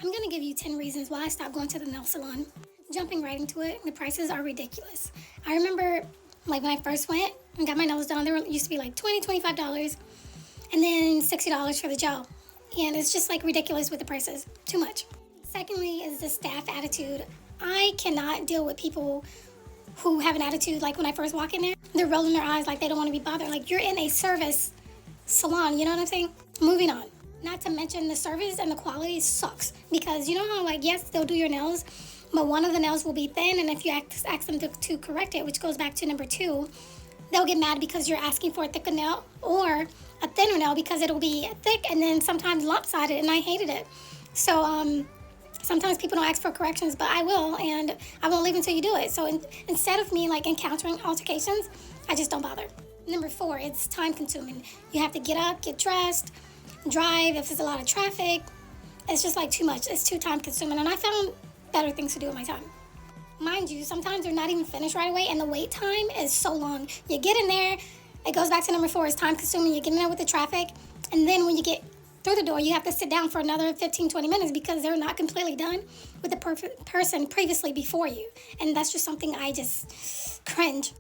I'm gonna give you 10 reasons why I stopped going to the nail salon. Jumping right into it, the prices are ridiculous. I remember like when I first went and got my nails done, they used to be like $20, $25, and then $60 for the gel. And it's just like ridiculous with the prices, too much. Secondly is the staff attitude. I cannot deal with people who have an attitude like when I first walk in there, they're rolling their eyes like they don't want to be bothered. Like you're in a service salon, you know what I'm saying? Moving on. Not to mention the service and the quality sucks because you know how like yes they'll do your nails, but one of the nails will be thin, and if you ask them to correct it, which goes back to number 2, they'll get mad because you're asking for a thicker nail or a thinner nail because it'll be thick and then sometimes lopsided, and I hated it. So sometimes people don't ask for corrections, but I will, and I won't leave until you do it. So instead of me like encountering altercations, I just don't bother. Number 4, it's time consuming. You have to get up, get dressed, drive if there's a lot of traffic. It's just like too much. It's too time consuming, and I found better things to do with my time. Mind you, sometimes they're not even finished right away, and the wait time is so long. You get in there, it goes back to number 4, it's time consuming. You get in there with the traffic, and then when you get through the door, you have to sit down for another 15-20 minutes because they're not completely done with the person previously before you. And that's just something I just cringe.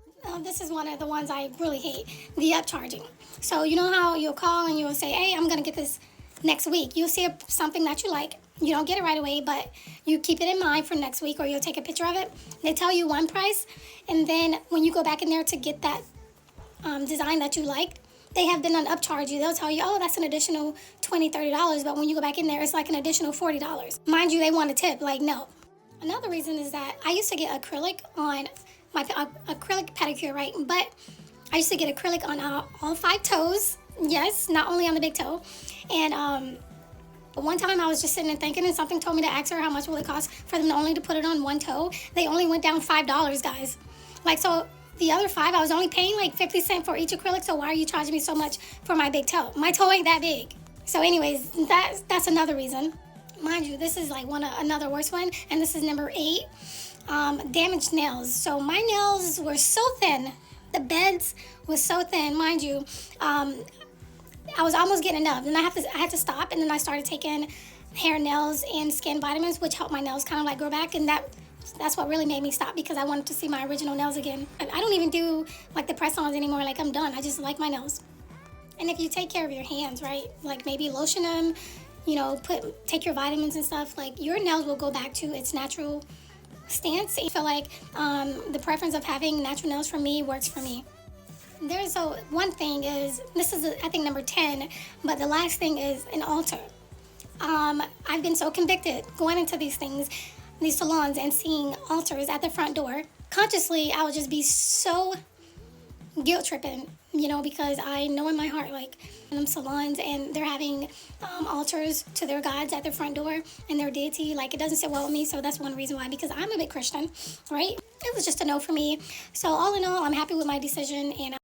This is one of the ones I really hate, the upcharging. So you know how you'll call and you'll say, hey, I'm gonna get this next week. You'll see something that you like. You don't get it right away, but you keep it in mind for next week, or you'll take a picture of it. They tell you one price, and then when you go back in there to get that design that you like, they have been on upcharge you. They'll tell you, oh, that's an additional $20, $30, but when you go back in there, it's like an additional $40. Mind you, they want a tip, like no. Another reason is that I used to get acrylic on my acrylic pedicure, right? But I used to get acrylic on all 5 toes. Yes, not only on the big toe. And one time I was just sitting and thinking, and something told me to ask her how much will it cost for them only to put it on one toe. They only went down $5, guys. Like, so the other 5, I was only paying like 50 cents for each acrylic, so why are you charging me so much for my big toe? My toe ain't that big. So anyways, that's another reason. Mind you, this is like another worse one, and this is number 8, damaged nails. So my nails were so thin. The beds was so thin, mind you. I was almost getting enough, and I had to stop, and then I started taking hair, nails, and skin vitamins, which helped my nails kind of like grow back, and that's what really made me stop, because I wanted to see my original nails again. I don't even do like the press-ons anymore. Like I'm done. I just like my nails. And if you take care of your hands, right, like maybe lotion them, you know, take your vitamins and stuff, like your nails will go back to its natural stance. I feel like the preference of having natural nails for me works for me. There's one thing is, this is I think number 10, but the last thing is an altar. I've been so convicted going into these salons and seeing altars at the front door. Consciously, I would just be so guilt tripping, you know, because I know in my heart, like, them salons and they're having altars to their gods at their front door and their deity, like, it doesn't sit well with me. So that's one reason why, because I'm a big Christian, right? It was just a no for me. So all in all, I'm happy with my decision, and